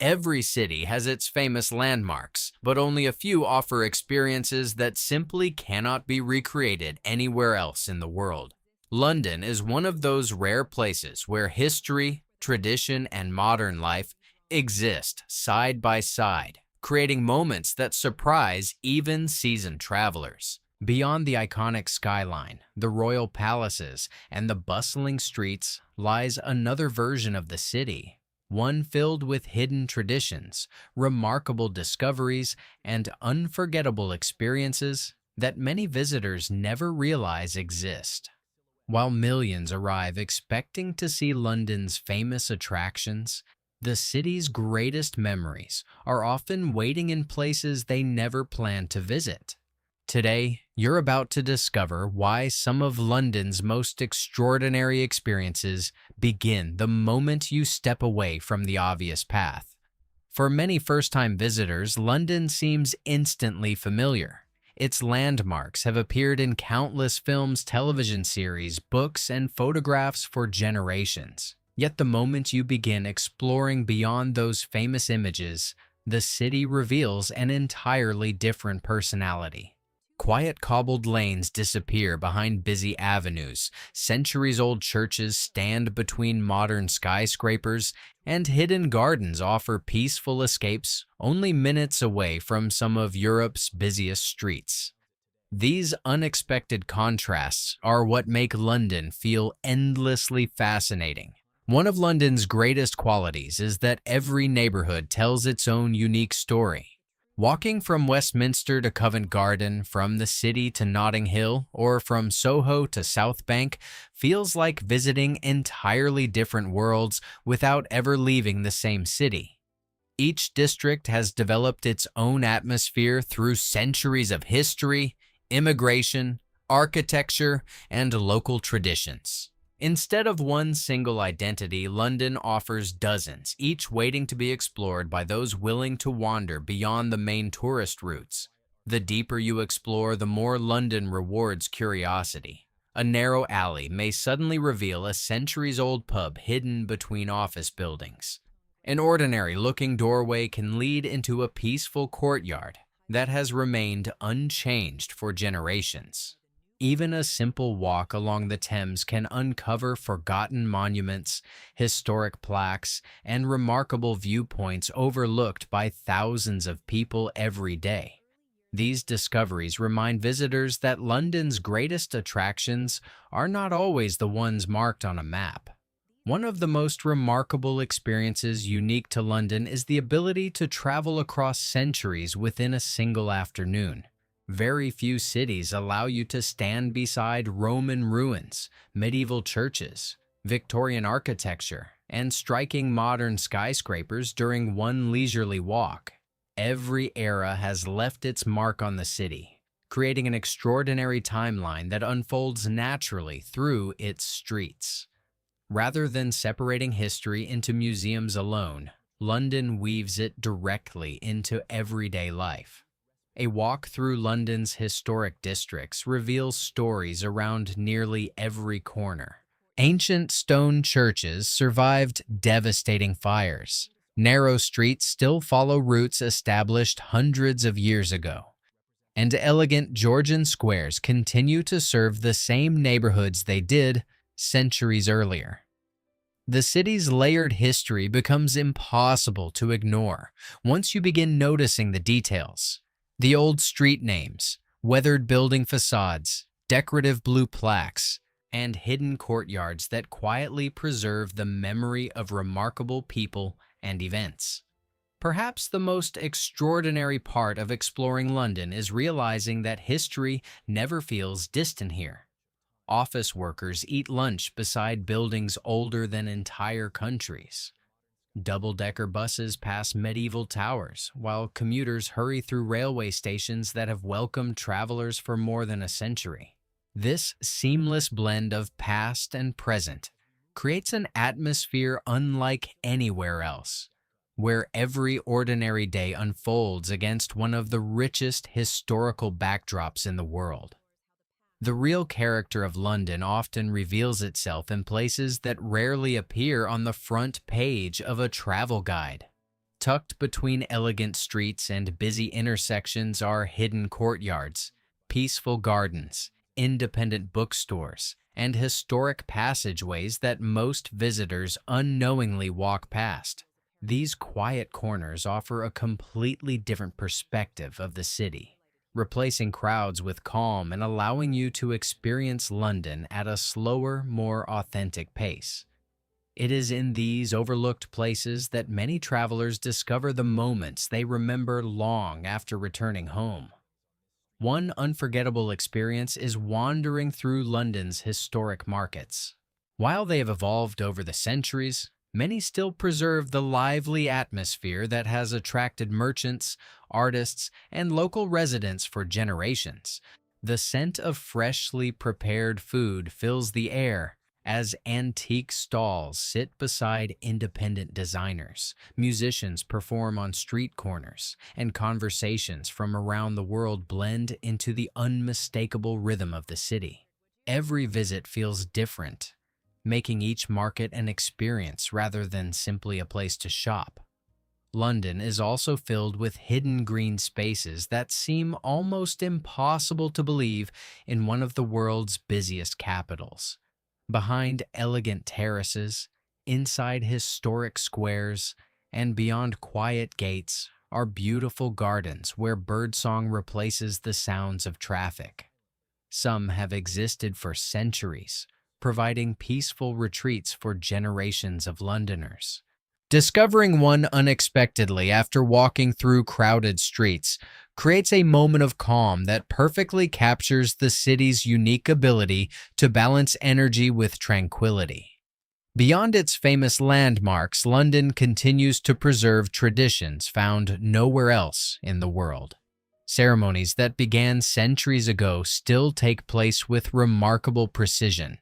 Every city has its famous landmarks, but only a few offer experiences that simply cannot be recreated anywhere else in the world. London is one of those rare places where history, tradition, and modern life exist side by side, creating moments that surprise even seasoned travelers. Beyond the iconic skyline, the royal palaces, and the bustling streets lies another version of the city, one filled with hidden traditions, remarkable discoveries, and unforgettable experiences that many visitors never realize exist. While millions arrive expecting to see London's famous attractions, the city's greatest memories are often waiting in places they never planned to visit. Today, you're about to discover why some of London's most extraordinary experiences begin the moment you step away from the obvious path. For many first-time visitors, London seems instantly familiar. Its landmarks have appeared in countless films, television series, books, and photographs for generations. Yet the moment you begin exploring beyond those famous images, the city reveals an entirely different personality. Quiet cobbled lanes disappear behind busy avenues, centuries-old churches stand between modern skyscrapers, and hidden gardens offer peaceful escapes only minutes away from some of Europe's busiest streets. These unexpected contrasts are what make London feel endlessly fascinating. One of London's greatest qualities is that every neighborhood tells its own unique story. Walking from Westminster to Covent Garden, from the City to Notting Hill, or from Soho to South Bank feels like visiting entirely different worlds without ever leaving the same city. Each district has developed its own atmosphere through centuries of history, immigration, architecture, and local traditions. Instead of one single identity, London offers dozens, each waiting to be explored by those willing to wander beyond the main tourist routes. The deeper you explore, the more London rewards curiosity. A narrow alley may suddenly reveal a centuries-old pub hidden between office buildings. An ordinary-looking doorway can lead into a peaceful courtyard that has remained unchanged for generations. Even a simple walk along the Thames can uncover forgotten monuments, historic plaques, and remarkable viewpoints overlooked by thousands of people every day. These discoveries remind visitors that London's greatest attractions are not always the ones marked on a map. One of the most remarkable experiences unique to London is the ability to travel across centuries within a single afternoon. Very few cities allow you to stand beside Roman ruins, medieval churches, Victorian architecture, and striking modern skyscrapers during one leisurely walk. Every era has left its mark on the city, creating an extraordinary timeline that unfolds naturally through its streets. Rather than separating history into museums alone, London weaves it directly into everyday life. A walk through London's historic districts reveals stories around nearly every corner. Ancient stone churches survived devastating fires. Narrow streets still follow routes established hundreds of years ago. And elegant Georgian squares continue to serve the same neighborhoods they did centuries earlier. The city's layered history becomes impossible to ignore once you begin noticing the details. The old street names, weathered building facades, decorative blue plaques, and hidden courtyards that quietly preserve the memory of remarkable people and events. Perhaps the most extraordinary part of exploring London is realizing that history never feels distant here. Office workers eat lunch beside buildings older than entire countries. Double-decker buses pass medieval towers, while commuters hurry through railway stations that have welcomed travelers for more than a century. This seamless blend of past and present creates an atmosphere unlike anywhere else, where every ordinary day unfolds against one of the richest historical backdrops in the world. The real character of London often reveals itself in places that rarely appear on the front page of a travel guide. Tucked between elegant streets and busy intersections are hidden courtyards, peaceful gardens, independent bookstores, and historic passageways that most visitors unknowingly walk past. These quiet corners offer a completely different perspective of the city, replacing crowds with calm and allowing you to experience London at a slower, more authentic pace. It is in these overlooked places that many travelers discover the moments they remember long after returning home. One unforgettable experience is wandering through London's historic markets. While they have evolved over the centuries, many still preserve the lively atmosphere that has attracted merchants, artists, and local residents for generations. The scent of freshly prepared food fills the air as antique stalls sit beside independent designers, musicians perform on street corners, and conversations from around the world blend into the unmistakable rhythm of the city. Every visit feels different, making each market an experience rather than simply a place to shop. London is also filled with hidden green spaces that seem almost impossible to believe in one of the world's busiest capitals. Behind elegant terraces, inside historic squares, and beyond quiet gates are beautiful gardens where birdsong replaces the sounds of traffic. Some have existed for centuries, providing peaceful retreats for generations of Londoners. Discovering one unexpectedly after walking through crowded streets creates a moment of calm that perfectly captures the city's unique ability to balance energy with tranquility. Beyond its famous landmarks, London continues to preserve traditions found nowhere else in the world. Ceremonies that began centuries ago still take place with remarkable precision,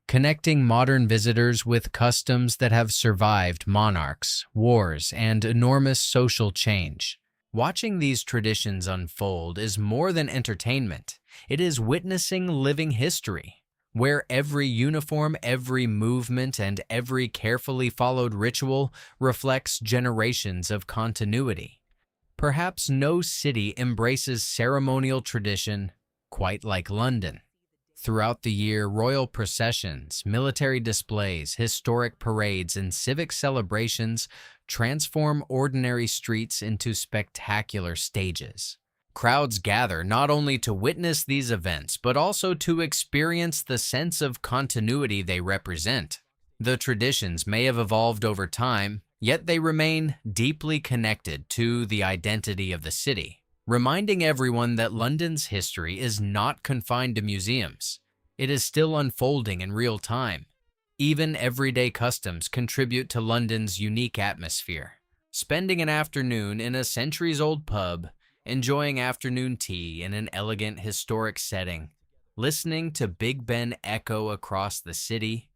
connecting modern visitors with customs that have survived monarchs, wars, and enormous social change. Watching these traditions unfold is more than entertainment. It is witnessing living history, where every uniform, every movement, and every carefully followed ritual reflects generations of continuity. Perhaps no city embraces ceremonial tradition quite like London. Throughout the year, royal processions, military displays, historic parades, and civic celebrations transform ordinary streets into spectacular stages. Crowds gather not only to witness these events, but also to experience the sense of continuity they represent. The traditions may have evolved over time, yet they remain deeply connected to the identity of the city, reminding everyone that London's history is not confined to museums. It is still unfolding in real time. Even everyday customs contribute to London's unique atmosphere. Spending an afternoon in a centuries-old pub, enjoying afternoon tea in an elegant historic setting, listening to Big Ben echo across the city,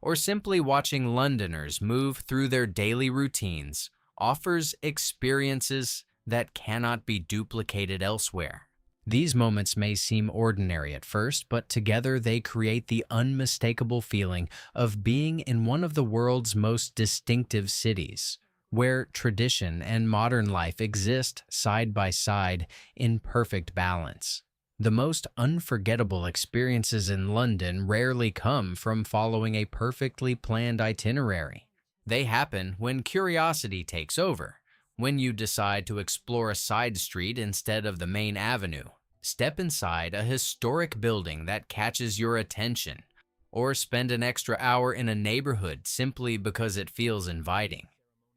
or simply watching Londoners move through their daily routines offers experiences that cannot be duplicated elsewhere. These moments may seem ordinary at first, but together they create the unmistakable feeling of being in one of the world's most distinctive cities, where tradition and modern life exist side by side in perfect balance. The most unforgettable experiences in London rarely come from following a perfectly planned itinerary. They happen when curiosity takes over. When you decide to explore a side street instead of the main avenue, step inside a historic building that catches your attention, or spend an extra hour in a neighborhood simply because it feels inviting.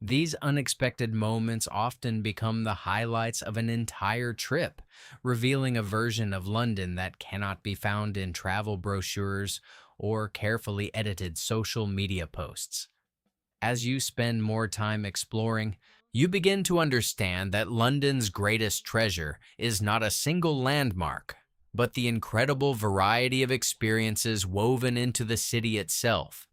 These unexpected moments often become the highlights of an entire trip, revealing a version of London that cannot be found in travel brochures or carefully edited social media posts. As you spend more time exploring, you begin to understand that London's greatest treasure is not a single landmark, but the incredible variety of experiences woven into the city itself.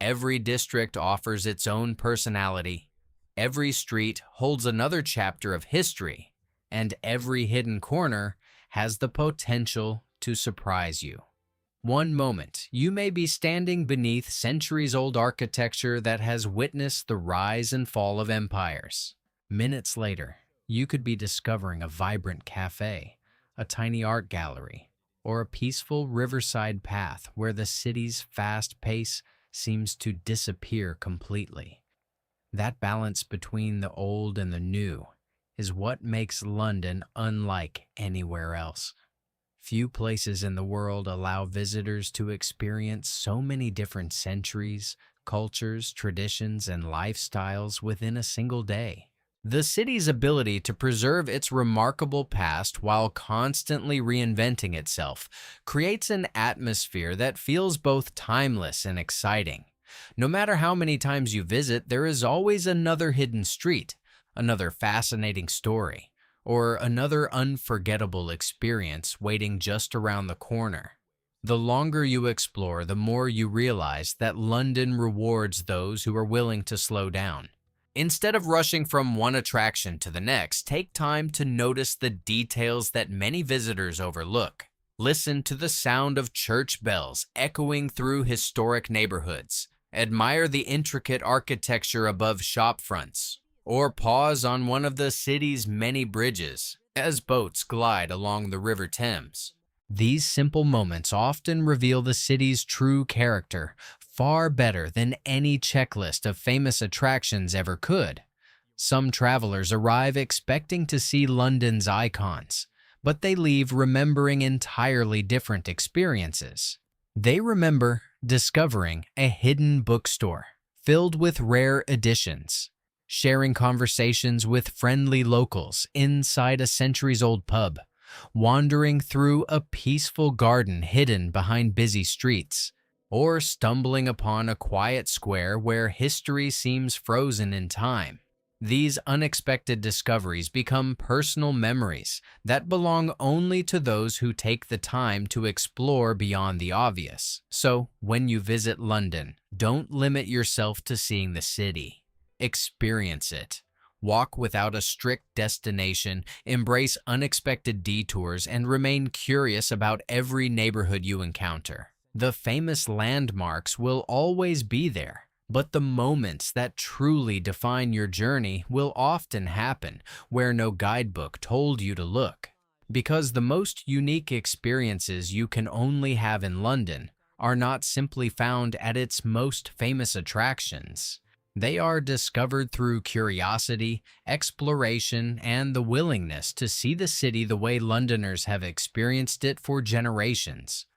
Every district offers its own personality, every street holds another chapter of history, and every hidden corner has the potential to surprise you. One moment, you may be standing beneath centuries-old architecture that has witnessed the rise and fall of empires. Minutes later, you could be discovering a vibrant cafe, a tiny art gallery, or a peaceful riverside path where the city's fast pace seems to disappear completely. That balance between the old and the new is what makes London unlike anywhere else. Few places in the world allow visitors to experience so many different centuries, cultures, traditions, and lifestyles within a single day. The city's ability to preserve its remarkable past while constantly reinventing itself creates an atmosphere that feels both timeless and exciting. No matter how many times you visit, there is always another hidden street, another fascinating story, or another unforgettable experience waiting just around the corner. The longer you explore, the more you realize that London rewards those who are willing to slow down. Instead of rushing from one attraction to the next, take time to notice the details that many visitors overlook. Listen to the sound of church bells echoing through historic neighborhoods. Admire the intricate architecture above shop fronts, or pause on one of the city's many bridges as boats glide along the River Thames. These simple moments often reveal the city's true character, far better than any checklist of famous attractions ever could. Some travelers arrive expecting to see London's icons, but they leave remembering entirely different experiences. They remember discovering a hidden bookstore filled with rare editions, sharing conversations with friendly locals inside a centuries-old pub, wandering through a peaceful garden hidden behind busy streets, or stumbling upon a quiet square where history seems frozen in time. These unexpected discoveries become personal memories that belong only to those who take the time to explore beyond the obvious. So, when you visit London, don't limit yourself to seeing the city. Experience it. Walk without a strict destination, embrace unexpected detours, and remain curious about every neighborhood you encounter. The famous landmarks will always be there, but the moments that truly define your journey will often happen where no guidebook told you to look. Because the most unique experiences you can only have in London are not simply found at its most famous attractions. They are discovered through curiosity, exploration, and the willingness to see the city the way Londoners have experienced it for generations.